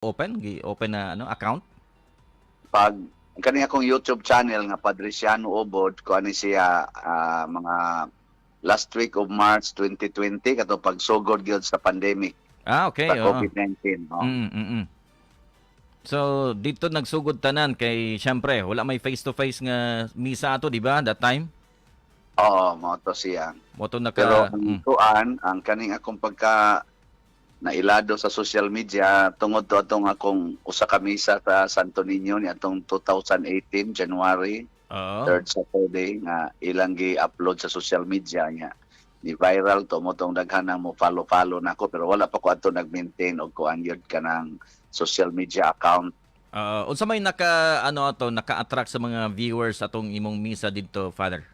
gi-open na ano account? Pag kani akong YouTube channel nga Padriciano Obod, kuha ni siya mga last week of March 2020 kato pagsugod gyud sa pandemic Okay, sa oo. COVID-19. No? So, dito nagsugod tanan kay siyempre wala may face to face nga misa ato, di ba? That time. Oo, mo to siya. Mo to Pero naka ang tuan, ang kaning akong pagka nailado sa social media tungod to atong akong usa ka misa sa Santo Niño ni atong 2018 January Oo. third Saturday nga ilang gi-upload sa social media niya. Ni viral to mo tong daghanang mo follow nako pero wala pa ko ato nag-maintain og kuan yun kanang social media account. Unsa may naka ano ato naka-attract sa mga viewers atong imong misa didto, Father?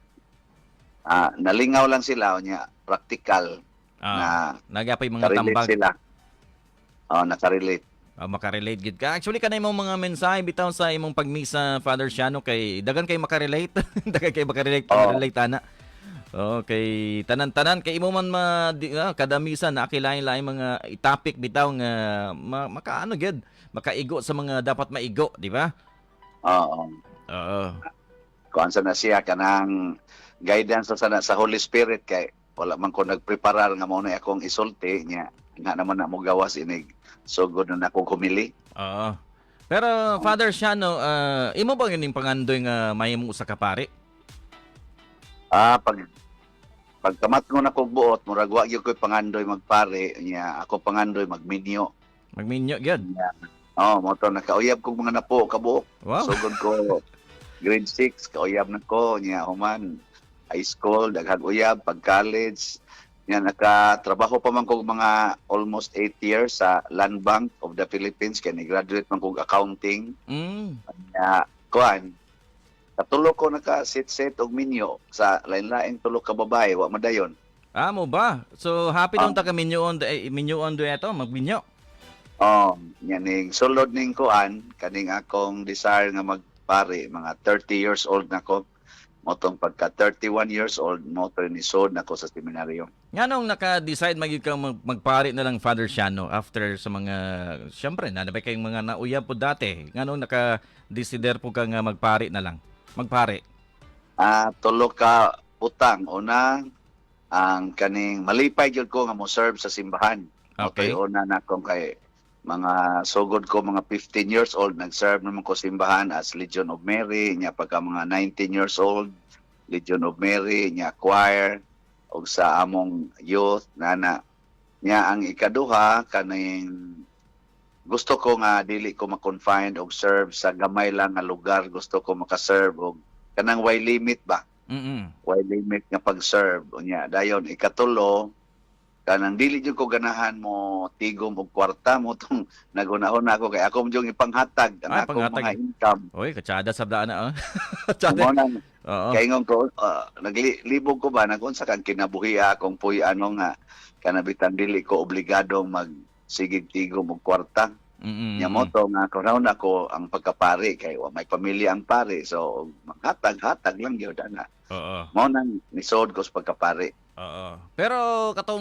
Nalingaw lang sila niya practical na Nagyapay mga nakarelate tambag. sila. Nakarelate. Makarelate gid ka. Actually kanay imong mga mensahe bitaw sa imong pagmisa, Father Shiano, kay dagan kay makarelate. Dagan kay makarelate Oh, relate ana. Okay, tanan-tanan kay imo man kada misa na akilain-lain mga topic bitaw nga makaano gyud, makaigo sa mga dapat maigo, di ba? oo. Oo. Kuan sa na siya kanang guidance sa Holy Spirit kay wala man ko nagpreparar nga mao na akong isulti niya nga naman na mo gawas inig sugod na ako kumili. Oo. Pero Father Shiano, imo ba ganing pangandoy nga mahimong usa ka pari? Pag pagkamat ko na kog buot murag wa gyud ko'y pangandoy magpare niya ako pangandoy magminyo. Magminyo gyud. Niya. Mo to nakauyab kog mga napo kabuok. Wow. Sugod ko grade 6 kauyab na ko niya human high school daghang uyab pag college niya nakatrabaho pa man kog mga almost 8 years sa Land Bank of the Philippines kay ni-graduate man kog accounting Mm. niya kuan katulo ko naka-sit og minyo sa lain-laing tulo ka babae wa madayon. Mo ba? So happy daw Ah, ta ka minyoon do eto, magminyo. Nya ning sulod ning kuan kaning akong desire nga magpare mga 30 years old na ko motong pagka 31 years old mo to ni sod nako sa seminaryo. Nganong naka-decide magyud ka magpari na lang, Father Shiano, after sa mga siyempre nanabay kayong mga nauyab po dati. Nganong naka-desider po ka nga magpari na lang? Magpari. Tulo ka utang una ang kaning malipay gyud ko nga mo serve sa simbahan. Okay, Okay. una na kong kay mga sugod ko mga 15 years old nag-serve naman ko simbahan as Legion of Mary nya pagka mga 19 years old Legion of Mary nya choir og sa among youth nana nya ang ikaduha kaning gusto ko nga dili ko ma-confine og serve sa gamay lang nga lugar gusto ko maka-serve og kanang way limit ba Mm. way limit nga pag-serve unya dayon ikatulo kanang dili jud ko ganahan mo tigom og kwarta mo tong nagunahon ako kay ako jud ipanghatag ang Ay, akong mga panghatag. income. Oy, katsada sa daan na, oh. Katsada. Mo nang Oo. kay ingon ko naglibog ko ba nang unsa kang kinabuhi akong puy ano nga kanabitan dili ko obligadong magsigig tigom og kwarta. Nya mo Mm. to nga kunaon ako ang pagkapari kay wa may pamilya ang pare so maghatag-hatag lang gyud ana. Oo. Mo nang nisod ko sa pagkapari. Oo. Pero katong